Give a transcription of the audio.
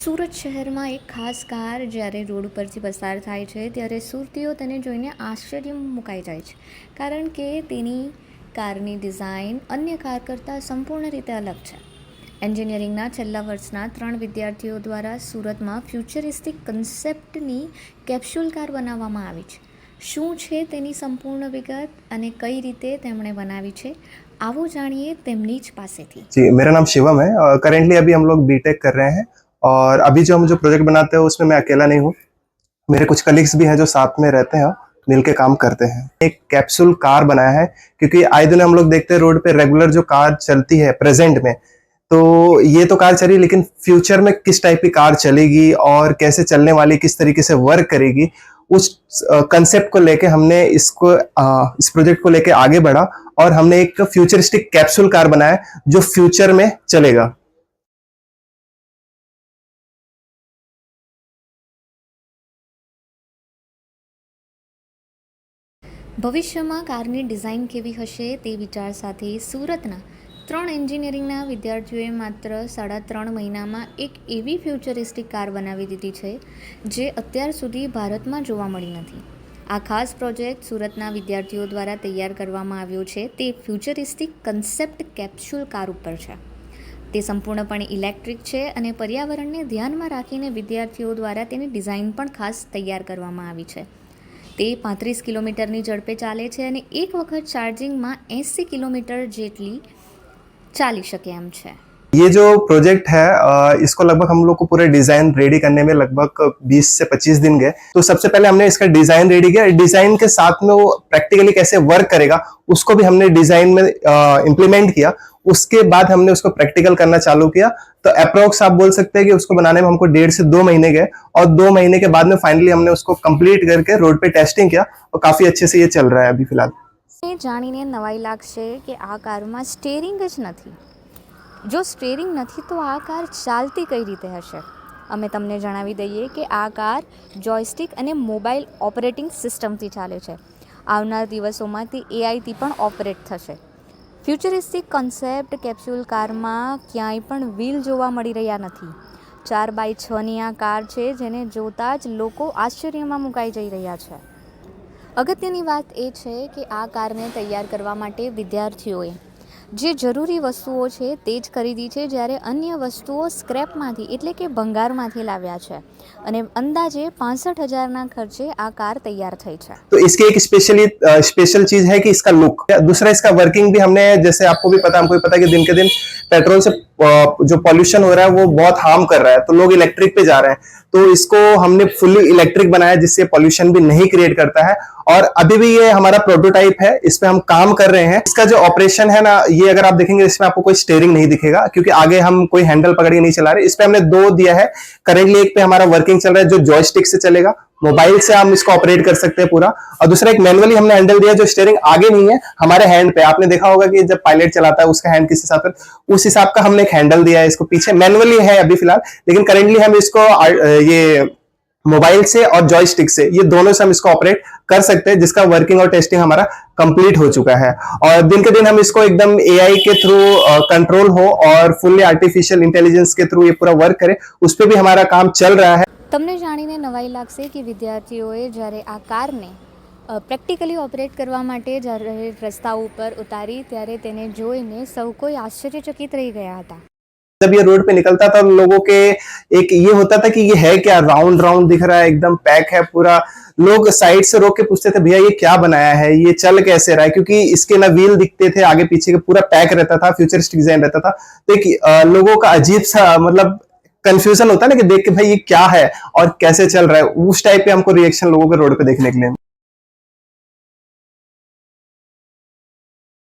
સુરત શહેરમાં એક ખાસ કાર જ્યારે રોડ ઉપરથી પસાર થાય છે ત્યારે સુરતીઓ તેને જોઈને આશ્ચર્ય મુકાઈ જાય છે, કારણ કે તેની કારની ડિઝાઇન અન્ય કાર કરતાં સંપૂર્ણ રીતે અલગ છે. એન્જિનિયરિંગના છેલ્લા વર્ષના 3 વિદ્યાર્થીઓ દ્વારા સુરતમાં ફ્યુચરિસ્ટિક કન્સેપ્ટની કેપ્સ્યુલ કાર બનાવવામાં આવી છે. શું છે તેની સંપૂર્ણ વિગત અને કઈ રીતે તેમણે બનાવી છે, આવો જાણીએ તેમની જ પાસેથી. जी, मेरा नाम शिवम है और करेंटली अभी हम लोग बीटेक कर रहे हैं और अभी जो हम जो प्रोजेक्ट बनाते हैं उसमें मैं अकेला नहीं हूँ, मेरे कुछ कलीग्स भी हैं जो साथ में रहते हैं, मिलके काम करते हैं. एक कैप्सूल कार बनाया है क्योंकि आए दिन हम लोग देखते हैं रोड पे रेगुलर जो कार चलती है प्रेजेंट में, तो ये तो कार चली, लेकिन फ्यूचर में किस टाइप की कार चलेगी और कैसे चलने वाली, किस तरीके से वर्क करेगी, उस कंसेप्ट को लेके हमने इस प्रोजेक्ट को लेके आगे बढ़ा और हमने एक फ्यूचरिस्टिक कैप्सूल कार बनाया जो फ्यूचर में चलेगा. ભવિષ્યમાં કારની ડિઝાઇન કેવી હશે તે વિચાર સાથે સુરતના 3 એન્જિનિયરિંગના વિદ્યાર્થીઓએ માત્ર 3.5 મહિનામાં એક એવી ફ્યુચરિસ્ટિક કાર બનાવી દીધી છે જે અત્યાર સુધી ભારતમાં જોવા મળી નથી. આ ખાસ પ્રોજેક્ટ સુરતના વિદ્યાર્થીઓ દ્વારા તૈયાર કરવામાં આવ્યો છે તે ફ્યુચરિસ્ટિક કન્સેપ્ટ કેપ્સ્યુલ કાર ઉપર છે. તે સંપૂર્ણપણે ઇલેક્ટ્રિક છે અને પર્યાવરણને ધ્યાનમાં રાખીને વિદ્યાર્થીઓ દ્વારા તેની ડિઝાઇન પણ ખાસ તૈયાર કરવામાં આવી છે. તે 35 કિલોમીટરની ઝડપે ચાલે છે અને એક વખત ચાર્જિંગમાં 80 કિલોમીટર જેટલી ચાલી શકે એમ છે. ये जो प्रोजेक्ट है इसको लगभग हम लोग को पूरे डिजाइन रेडी करने में लगभग 20 से 25 दिन गए. तो सबसे पहले हमने इसका डिजाइन रेडी किया. डिजाइन के साथ में वो प्रैक्टिकली कैसे वर्क करेगा उसको भी हमने डिजाइन में इम्प्लीमेंट किया. उसके बाद हमने उसको प्रैक्टिकल करना चालू किया. तो अप्रोक्स आप बोल सकते हैं कि उसको बनाने में हमको 1.5 से 2 महीने गए और 2 महीने के बाद में फाइनली हमने उसको कंप्लीट करके रोड पे टेस्टिंग किया और काफी अच्छे से ये चल रहा है अभी फिलहाल. એ જાણીને નવાઈ લાગશે કે આ કારમાં સ્ટીયરિંગ જ નથી. જો સ્ટીયરિંગ નથી તો આ કાર ચાલતી કઈ રીતે હશે? અમે તમને જણાવી દઈએ કે આ કાર જોયસ્ટિક અને મોબાઈલ ઓપરેટિંગ સિસ્ટમથી ચાલે છે. આવનાર દિવસોમાં તે એઆઈથી પણ ઓપરેટ થશે. ફ્યુચરિસ્ટિક કન્સેપ્ટ કેપ્સ્યુલ કારમાં ક્યાંય પણ વ્હીલ જોવા મળી રહ્યા નથી. 4x6ની આ કાર છે જેને જોતાં જ લોકો આશ્ચર્યમાં મુકાઈ જઈ રહ્યા છે. અગત્યની વાત એ છે કે આ કારને તૈયાર કરવા માટે વિદ્યાર્થીઓએ જે જરૂરી વસ્તુઓ છે તે જ ખરીદી છે, જ્યારે અન્ય વસ્તુઓ સ્ક્રેપમાંથી એટલે કે ભંગારમાંથી લાવ્યા છે અને અંદાજે 65,000ના ખર્ચે આ કાર તૈયાર થઈ છે. तो इसकी एक स्पेशल चीज है कि इसका लुक. दूसरा इसका वर्किंग भी हमने, जैसे आपको भी पता, हमको भी पता कि दिन के दिन पेट्रोल से जो पॉल्यूशन हो रहा है वो बहुत हार्म कर रहा है, तो लोग इलेक्ट्रिक पे जा रहे हैं. तो इसको हमने फुली इलेक्ट्रिक बनाया जिससे पॉल्यूशन भी नहीं क्रिएट करता है. और अभी भी ये हमारा प्रोटोटाइप है, इस पे हम काम कर रहे हैं. इसका जो ऑपरेशन है ना, ये अगर आप देखेंगे इसमें आपको कोई स्टीयरिंग नहीं दिखेगा क्योंकि आगे हम कोई हैंडल पकड़ के नहीं चला रहे. इस पे हमने 2 दिया है. करेंटली एक पे हमारा वर्किंग चल रहा है जो जॉयस्टिक से चलेगा, मोबाइल से हम इसको ऑपरेट कर सकते हैं पूरा. और दूसरा एक मैनुअली हमने हैंडल दिया जो स्टीयरिंग आगे नहीं है, हमारे हैंड पे. आपने देखा होगा कि जब पायलट चलाता है उसका हैंड किस हिसाब से, उस हिसाब का हमने एक हैंडल दिया है इसको. पीछे मैनुअली है अभी फिलहाल, लेकिन करेंटली हम इसको ये मोबाइल से और जॉयस्टिक से, ये दोनों से हम इसको ऑपरेट कर सकते हैं, जिसका वर्किंग और टेस्टिंग हमारा कंप्लीट हो चुका है. और दिन के दिन हम इसको एकदम एआई के थ्रू कंट्रोल हो और फुल्ली आर्टिफिशियल इंटेलिजेंस के थ्रू ये पूरा वर्क करे, उस पर भी हमारा काम चल रहा है. તમને જાણીને નવાઈ લાગશે કે વિદ્યાર્થીઓએ જ્યારે આ કારને પ્રેક્ટિકલી ઓપરેટ કરવા માટે જ્યારે રસ્તા ઉપર ઉતારી ત્યારે તેને જોઈને સૌ કોઈ આશ્ચર્યચકિત રહી ગયા હતા. जब ये रोड पे निकलता था लोगों के एक ये होता था कि ये है क्या, राउंड राउंड दिख रहा है, एकदम पैक है पूरा. लोग साइड से रोक के पूछते थे भैया ये क्या बनाया है, ये चल कैसे रहा है, क्योंकि इसके ना व्हील दिखते थे, आगे पीछे के पूरा पैक रहता था, फ्यूचरिस्टिक डिजाइन रहता था. तो एक लोगों का अजीब सा मतलब कंफ्यूजन होता है ना कि देख के भाई ये क्या है और कैसे चल रहा है, उस टाइप के हमको रिएक्शन लोगों के रोड पे देखने के लिए